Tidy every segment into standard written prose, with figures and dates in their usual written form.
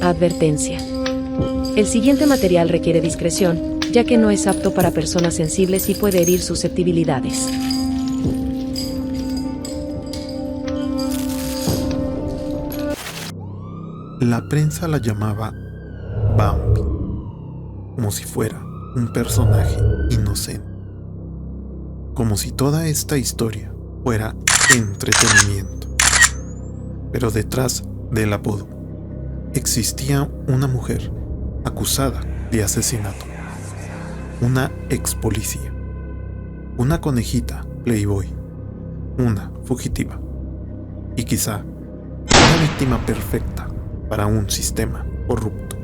Advertencia. El siguiente material requiere discreción, ya que no es apto para personas sensibles y puede herir susceptibilidades. La prensa la llamaba Bambi, como si fuera un personaje inocente, como si toda esta historia fuera entretenimiento. Pero detrás del apodo existía una mujer acusada de asesinato, una ex policía, una conejita playboy, una fugitiva y quizá una víctima perfecta para un sistema corrupto.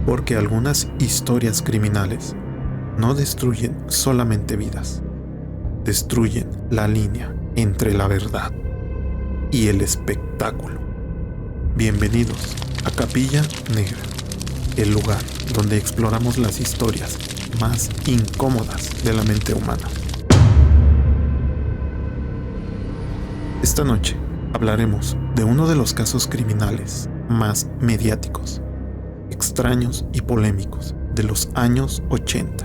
Porque algunas historias criminales no destruyen solamente vidas, destruyen la línea entre la verdad y el espectáculo. Bienvenidos a Capilla Negra, el lugar donde exploramos las historias más incómodas de la mente humana. Esta noche hablaremos de uno de los casos criminales más mediáticos, extraños y polémicos de los años 80.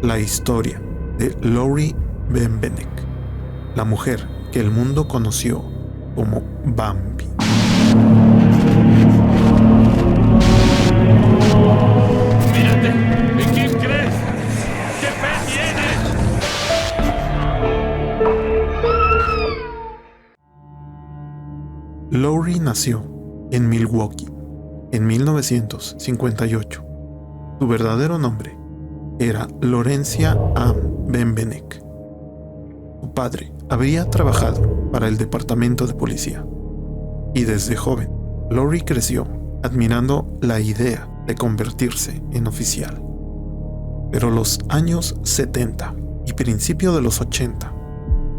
La historia de Lori Bembenek, la mujer que el mundo conoció como Bambi. ¡Mírate! ¿Y quién crees? ¡Qué fe tienes! Lori nació en Milwaukee en 1958. Su verdadero nombre era Lorencia Ann Bembenek. Su padre había trabajado para el departamento de policía y desde joven Lori creció admirando la idea de convertirse en oficial. Pero los años 70 y principio de los 80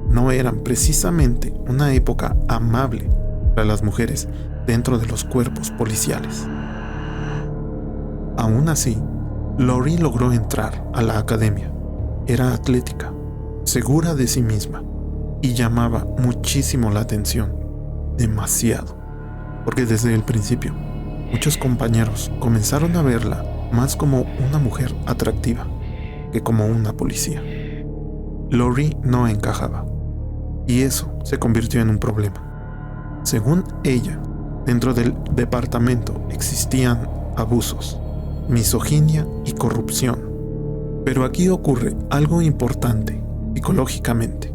no eran precisamente una época amable para las mujeres dentro de los cuerpos policiales. Aún así, Lori logró entrar a la academia. Era atlética, segura de sí misma y llamaba muchísimo la atención, demasiado, porque desde el principio muchos compañeros comenzaron a verla más como una mujer atractiva que como una policía. Lori no encajaba y eso se convirtió en un problema. Según ella, dentro del departamento existían abusos, misoginia y corrupción. Pero aquí ocurre algo importante psicológicamente.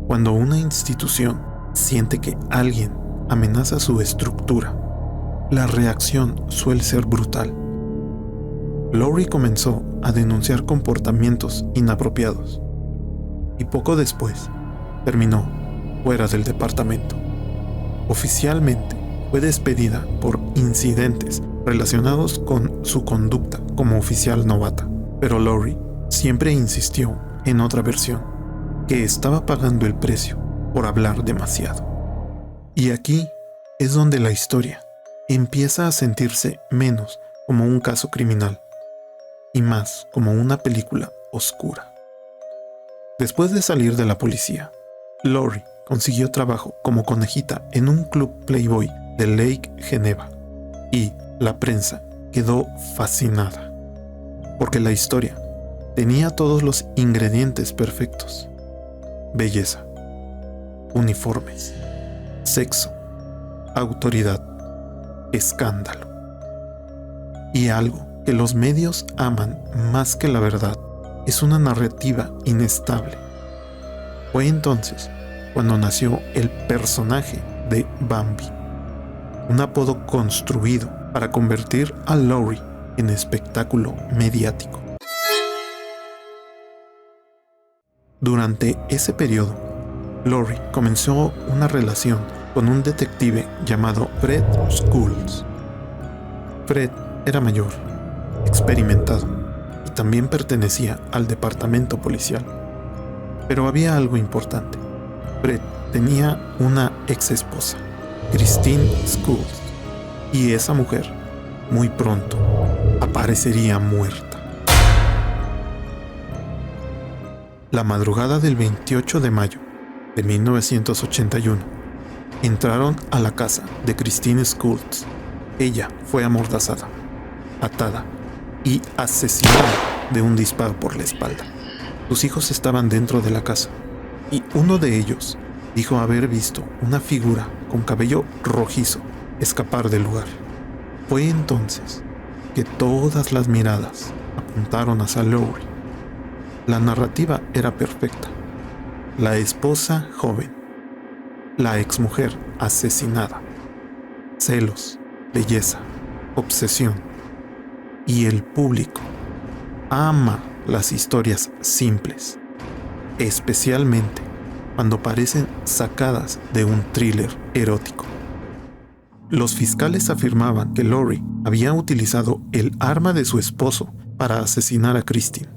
Cuando una institución siente que alguien amenaza su estructura, la reacción suele ser brutal. Lori comenzó a denunciar comportamientos inapropiados y poco después terminó fuera del departamento. Oficialmente fue despedida por incidentes relacionados con su conducta como oficial novata, pero Lori siempre insistió en otra versión, que estaba pagando el precio por hablar demasiado. Y aquí es donde la historia empieza a sentirse menos como un caso criminal y más como una película oscura. Después de salir de la policía, Lori consiguió trabajo como conejita en un club Playboy de Lake Geneva y la prensa quedó fascinada porque la historia tenía todos los ingredientes perfectos: belleza, uniformes, sexo, autoridad, escándalo y algo que los medios aman más que la verdad es una narrativa inestable. Fue entonces cuando nació el personaje de Bambi, un apodo construido para convertir a Lori en espectáculo mediático. Durante ese periodo, Lori comenzó una relación con un detective llamado Fred Schultz. Fred era mayor, experimentado y también pertenecía al departamento policial. Pero había algo importante. Fred tenía una ex esposa, Christine Schultz, y esa mujer muy pronto aparecería muerta. La madrugada del 28 de mayo de 1981, Entraron a la casa de Christine Schultz. Ella fue amordazada, atada y asesinada de un disparo por la espalda. Sus hijos estaban dentro de la casa y uno de ellos dijo haber visto una figura con cabello rojizo escapar del lugar. Fue entonces que todas las miradas apuntaron hacia Lori. La narrativa era perfecta. La esposa joven, la exmujer asesinada, celos, belleza, obsesión. Y el público ama las historias simples, especialmente cuando parecen sacadas de un thriller erótico. Los fiscales afirmaban que Lori había utilizado el arma de su esposo para asesinar a Christine,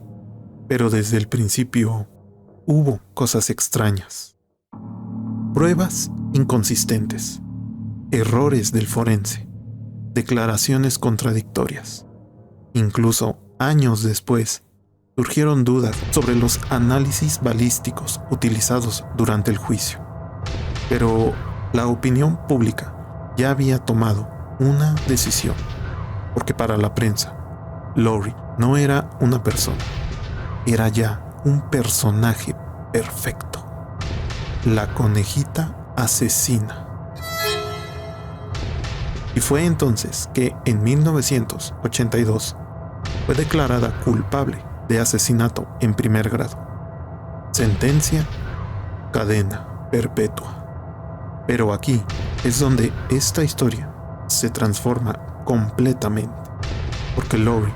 pero desde el principio hubo cosas extrañas. Pruebas inconsistentes, errores del forense, declaraciones contradictorias. Incluso años después, surgieron dudas sobre los análisis balísticos utilizados durante el juicio. Pero la opinión pública ya había tomado una decisión, porque para la prensa, Lori no era una persona, era ya un personaje perfecto. La conejita asesina. Y fue entonces que en 1982 fue declarada culpable de asesinato en primer grado. Sentencia: cadena perpetua. Pero aquí es donde esta historia se transforma completamente, porque Lori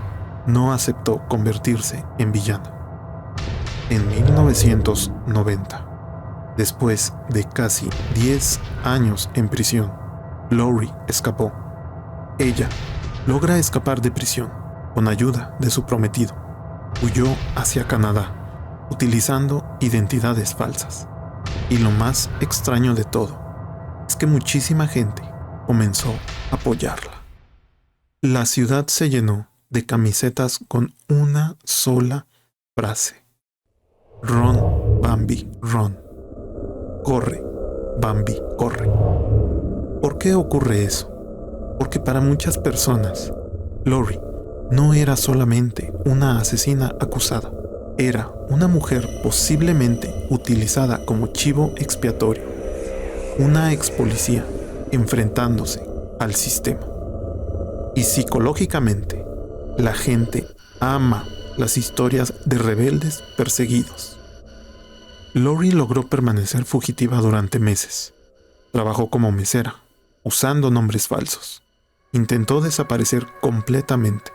no aceptó convertirse en villana. En 1990, después de casi 10 años en prisión, Lori escapó. Ella logra escapar de prisión con ayuda de su prometido. Huyó hacia Canadá, utilizando identidades falsas. Y lo más extraño de todo es que muchísima gente comenzó a apoyarla. La ciudad se llenó de camisetas con una sola frase: Run, Bambi, run. Corre, Bambi, corre. ¿Por qué ocurre eso? Porque para muchas personas, Lori no era solamente una asesina acusada, era una mujer posiblemente utilizada como chivo expiatorio, una ex policía enfrentándose al sistema. Y psicológicamente, la gente ama las historias de rebeldes perseguidos. Lori logró permanecer fugitiva durante meses. Trabajó como mesera, usando nombres falsos. Intentó desaparecer completamente,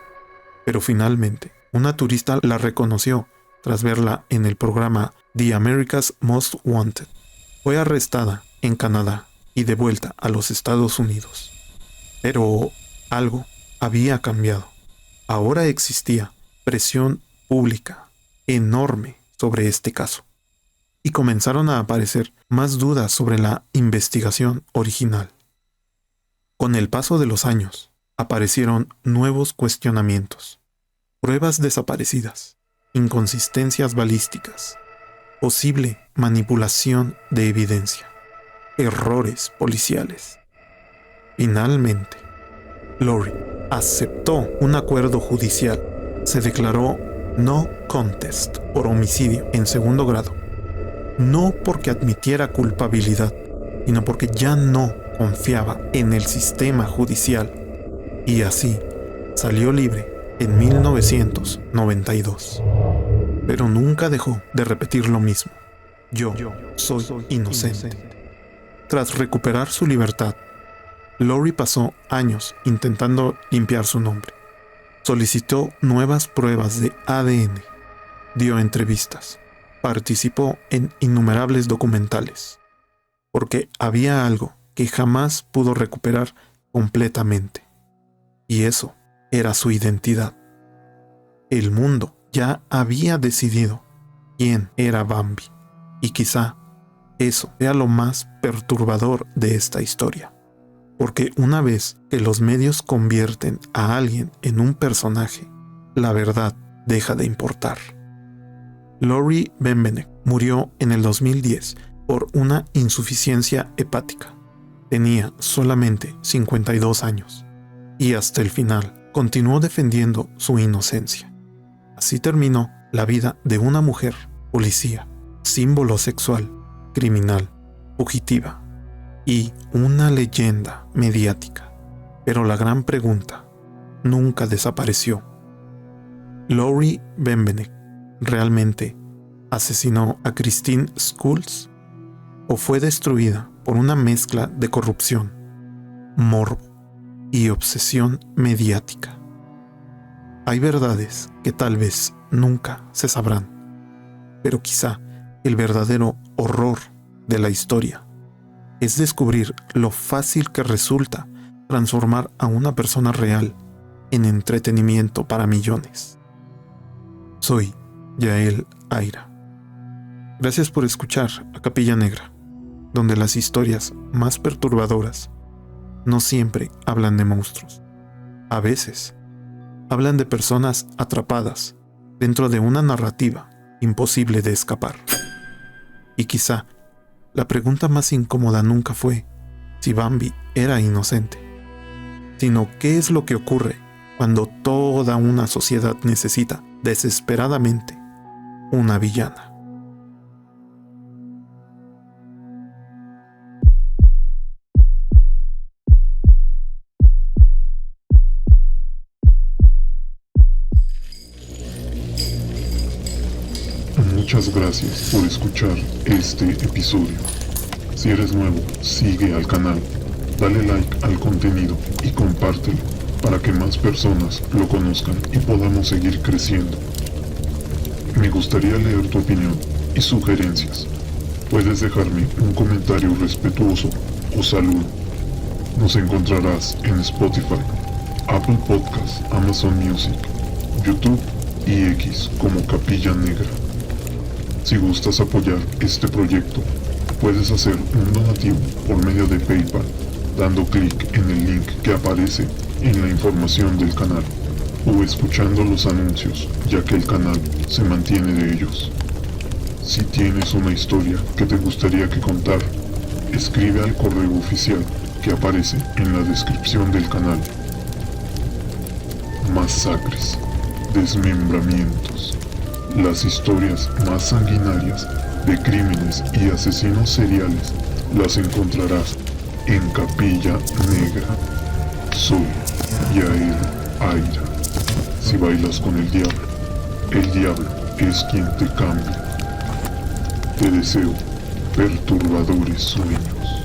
pero finalmente una turista la reconoció tras verla en el programa The America's Most Wanted. Fue arrestada en Canadá y de vuelta a los Estados Unidos. Pero algo había cambiado. Ahora existía presión pública enorme sobre este caso, y comenzaron a aparecer más dudas sobre la investigación original. Con el paso de los años, aparecieron nuevos cuestionamientos, pruebas desaparecidas, inconsistencias balísticas, posible manipulación de evidencia, errores policiales. Finalmente, Lori aceptó un acuerdo judicial. Se declaró no contest por homicidio en segundo grado, no porque admitiera culpabilidad, sino porque ya no confiaba en el sistema judicial, y así salió libre en 1992. Pero nunca dejó de repetir lo mismo: yo soy inocente. Tras recuperar su libertad, Lori pasó años intentando limpiar su nombre. Solicitó nuevas pruebas de ADN, dio entrevistas, participó en innumerables documentales, porque había algo que jamás pudo recuperar completamente, y eso era su identidad. El mundo ya había decidido quién era Bambi, y quizá eso sea lo más perturbador de esta historia, porque una vez que los medios convierten a alguien en un personaje, la verdad deja de importar. Lori Bembenek murió en el 2010 por una insuficiencia hepática. Tenía solamente 52 años y hasta el final continuó defendiendo su inocencia. Así terminó la vida de una mujer, policía, símbolo sexual, criminal, fugitiva y una leyenda mediática. Pero la gran pregunta nunca desapareció. ¿Laurie Bembenek realmente asesinó a Christine Schultz o fue destruida por una mezcla de corrupción, morbo y obsesión mediática? Hay verdades que tal vez nunca se sabrán, pero quizá el verdadero horror de la historia es descubrir lo fácil que resulta transformar a una persona real en entretenimiento para millones. Soy Yael Aira. Gracias por escuchar a Capilla Negra, donde las historias más perturbadoras no siempre hablan de monstruos. A veces hablan de personas atrapadas dentro de una narrativa imposible de escapar. Y quizá la pregunta más incómoda nunca fue si Bambi era inocente, sino qué es lo que ocurre cuando toda una sociedad necesita desesperadamente una villana. Muchas gracias por escuchar este episodio. Si eres nuevo, sigue al canal, dale like al contenido y compártelo para que más personas lo conozcan y podamos seguir creciendo. Me gustaría leer tu opinión y sugerencias. Puedes dejarme un comentario respetuoso o saludo. Nos encontrarás en Spotify, Apple Podcasts, Amazon Music, YouTube y X como Capilla Negra. Si gustas apoyar este proyecto, puedes hacer un donativo por medio de PayPal, dando clic en el link que aparece en la información del canal, o escuchando los anuncios, ya que el canal se mantiene de ellos. Si tienes una historia que te gustaría que contar, escribe al correo oficial que aparece en la descripción del canal. Masacres, desmembramientos, las historias más sanguinarias de crímenes y asesinos seriales las encontrarás en Capilla Negra. Soy Yael Aira. Si bailas con el diablo es quien te cambia. Te deseo perturbadores sueños.